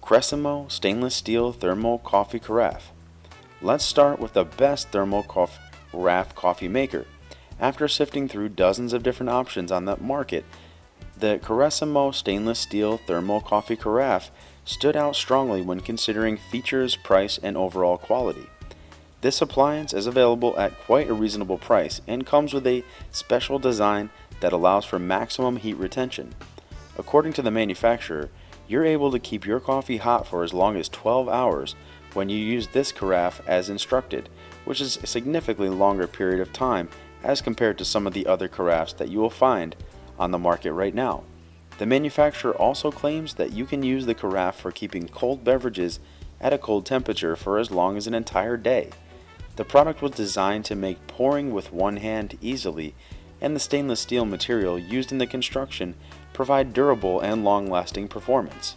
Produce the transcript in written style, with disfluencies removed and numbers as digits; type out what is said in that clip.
Cresimo stainless steel thermal coffee carafe. Let's start with the best thermal carafe coffee maker. After sifting through dozens of different options on the market, the Cresimo stainless steel thermal coffee carafe stood out strongly when considering features, price, and overall quality. This appliance is available at quite a reasonable price and comes with a special design that allows for maximum heat retention. According to the manufacturer, you're able to keep your coffee hot for as long as 12 hours when you use this carafe as instructed, which is a significantly longer period of time as compared to some of the other carafes that you will find on the market right now. The manufacturer also claims that you can use the carafe for keeping cold beverages at a cold temperature for as long as an entire day. The product was designed to make pouring with one hand easily, and the stainless steel material used in the construction provide durable and long-lasting performance.